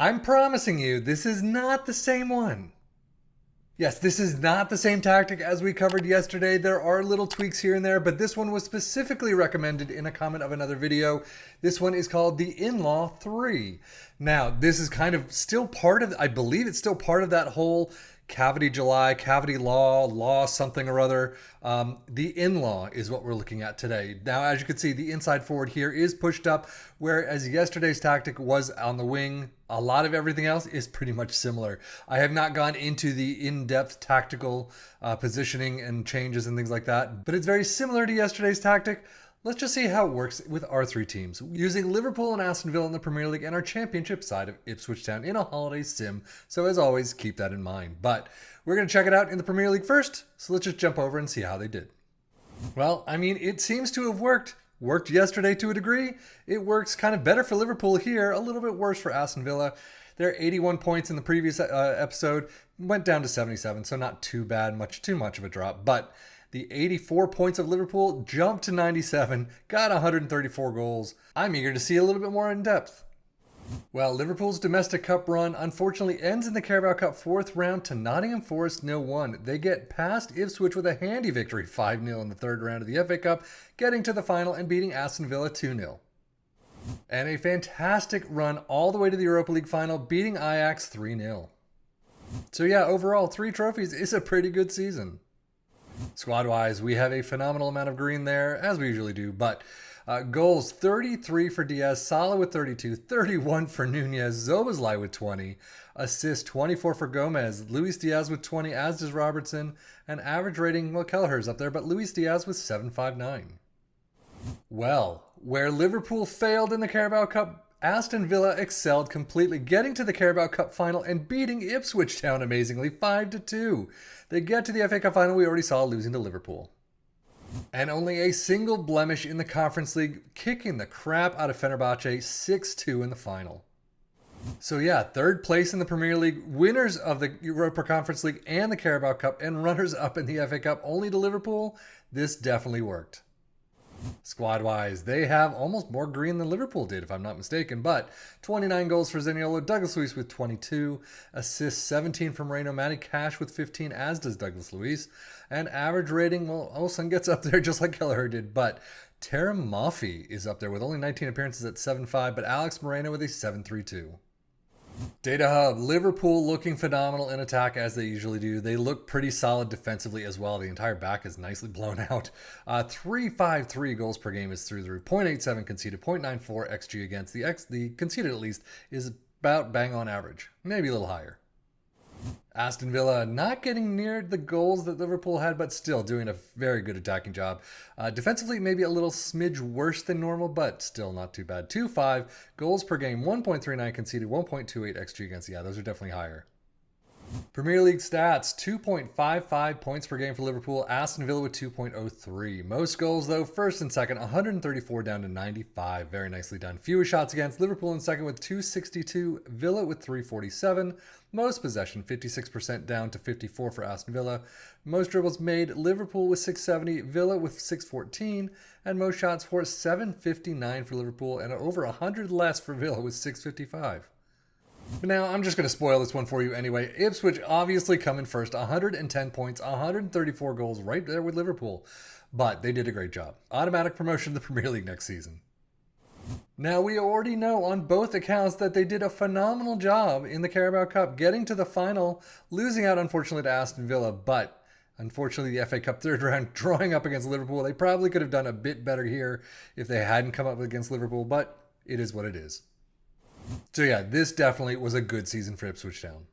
I'm promising you, this is not the same one. Yes, this is not the same tactic as we covered yesterday. There are little tweaks here and there, but this one was specifically recommended in a comment of another video. This one is called the In-Law 3. Now, this is kind of still part of, I believe it's still part of that whole cavity July, cavity law something or other. The in-law is what we're looking at today. Now, as you can see, the inside forward here is pushed up, whereas yesterday's tactic was on the wing. A lot of everything else is pretty much similar. I have not gone into the in-depth tactical positioning and changes and things like that, but it's very similar to yesterday's tactic. Let's just see how it works with our three teams, using Liverpool and Aston Villa in the Premier League and our championship side of Ipswich Town in a holiday sim. So as always, keep that in mind. But we're going to check it out in the Premier League first, so let's just jump over and see how they did. Well, I mean, it seems to have worked. Worked yesterday to a degree. It works kind of better for Liverpool here, a little bit worse for Aston Villa. Their 81 points in the previous episode went down to 77, so not too bad, too much of a drop. But the 84 points of Liverpool jumped to 97, got 134 goals. I'm eager to see a little bit more in depth. Well, Liverpool's domestic cup run unfortunately ends in the Carabao Cup fourth round to Nottingham Forest 0-1. They get past Ipswich with a handy victory 5-0 in the third round of the FA Cup, getting to the final and beating Aston Villa 2-0. And a fantastic run all the way to the Europa League final, beating Ajax 3-0. So yeah, overall, 3 trophies is a pretty good season. Squad-wise, we have a phenomenal amount of green there, as we usually do, but goals, 33 for Diaz, Salah with 32, 31 for Nunez, Szoboszlai with 20, assists 24 for Gomez, Luis Diaz with 20, as does Robertson, and average rating, well, Kelleher's up there, but Luis Diaz with 7.59. Well, where Liverpool failed in the Carabao Cup, Aston Villa excelled completely, getting to the Carabao Cup final and beating Ipswich Town amazingly 5-2. They get to the FA Cup final we already saw, losing to Liverpool. And only a single blemish in the Conference League, kicking the crap out of Fenerbahce 6-2 in the final. So yeah, third place in the Premier League, winners of the Europa Conference League and the Carabao Cup, and runners up in the FA Cup only to Liverpool. This definitely worked. Squad-wise, they have almost more green than Liverpool did, if I'm not mistaken, but 29 goals for Zaniolo, Douglas Luiz with 22, assists 17 from Moreno, Matty Cash with 15, as does Douglas Luiz, and average rating, well, Olsen gets up there just like Kelleher did, but Terem Moffi is up there with only 19 appearances at 7.5, but Alex Moreno with a 7.32. Data Hub, Liverpool looking phenomenal in attack as they usually do. They look pretty solid defensively as well. The entire back is nicely blown out. 3.53 goals per game is through the roof. 0.87 conceded, 0.94 XG against. The conceded at least is about bang on average, maybe a little higher. Aston Villa not getting near the goals that Liverpool had, but still doing a very good attacking job. Defensively, maybe a little smidge worse than normal, but still not too bad. 2.5 goals per game, 1.39 conceded, 1.28 XG against. Yeah, those are definitely higher. Premier League stats, 2.55 points per game for Liverpool, Aston Villa with 2.03. Most goals, though, first and second, 134 down to 95. Very nicely done. Fewer shots against, Liverpool in second with 262, Villa with 347. Most possession, 56% down to 54 for Aston Villa. Most dribbles made, Liverpool with 670, Villa with 614. And most shots for 759 for Liverpool and over 100 less for Villa with 655. But now, I'm just going to spoil this one for you anyway. Ipswich obviously come in first, 110 points, 134 goals, right there with Liverpool. But they did a great job. Automatic promotion to the Premier League next season. Now, we already know on both accounts that they did a phenomenal job in the Carabao Cup, getting to the final, losing out unfortunately to Aston Villa, but unfortunately the FA Cup third round drawing up against Liverpool. They probably could have done a bit better here if they hadn't come up against Liverpool, but it is what it is. So yeah, this definitely was a good season for Ipswich Town.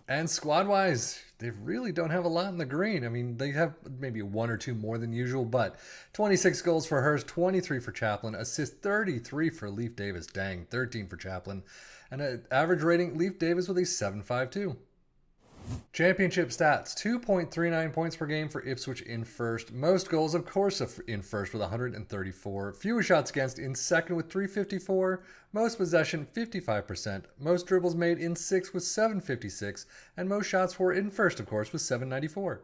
And squad-wise, they really don't have a lot in the green. I mean, they have maybe 1 or 2 more than usual, but 26 goals for Hurst, 23 for Chaplin, assist 33 for Leif Davis, dang, 13 for Chaplin, and an average rating, Leif Davis with a 7.52. Championship stats, 2.39 points per game for Ipswich in first. Most goals, of course, in first with 134. Fewer shots against in second with 354. Most possession, 55%. Most dribbles made in sixth with 756. And most shots for in first, of course, with 794.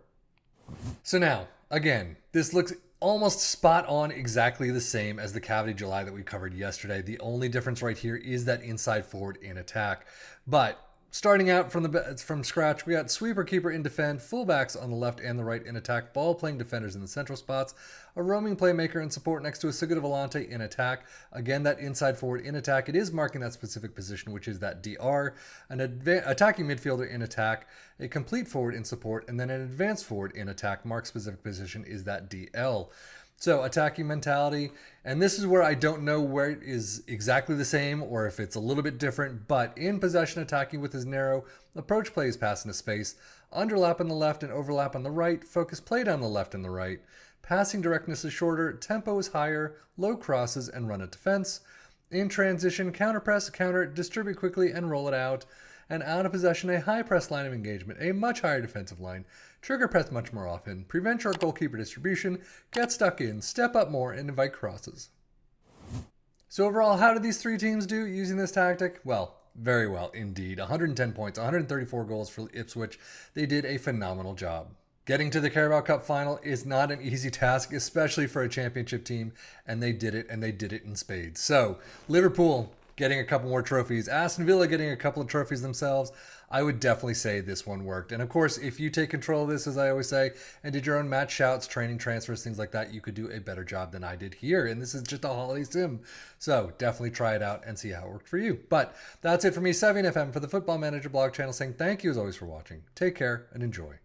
So now, again, this looks almost spot on exactly the same as the Cavity July that we covered yesterday. The only difference right here is that inside forward in attack. But starting out from scratch, we got sweeper, keeper in defend, fullbacks on the left and the right in attack, ball-playing defenders in the central spots, a roaming playmaker in support next to a Seguda Volante in attack. Again, that inside forward in attack, it is marking that specific position, which is that DR, an attacking midfielder in attack, a complete forward in support, and then an advanced forward in attack. Mark specific position is that DL. So attacking mentality, and this is where I don't know where it is exactly the same or if it's a little bit different, but in possession attacking with his narrow, approach plays pass into space, underlap on the left and overlap on the right, focus play down the left and the right, passing directness is shorter, tempo is higher, low crosses and run at defense. In transition, counter press, counter, distribute quickly and roll it out. And out of possession, a high press line of engagement, a much higher defensive line, trigger press much more often, prevent short goalkeeper distribution, get stuck in, step up more, and invite crosses. So overall, how did these three teams do using this tactic? Well, very well indeed. 110 points, 134 goals for Ipswich. They did a phenomenal job. Getting to the Carabao Cup final is not an easy task, especially for a championship team, and they did it in spades. So, Liverpool getting a couple more trophies, Aston Villa getting a couple of trophies themselves. I would definitely say this one worked. And of course, if you take control of this, as I always say, and did your own match shouts, training transfers, things like that, you could do a better job than I did here. And this is just a holiday sim. So definitely try it out and see how it worked for you. But that's it for me, 7FM, for the Football Manager blog channel, saying thank you as always for watching. Take care and enjoy.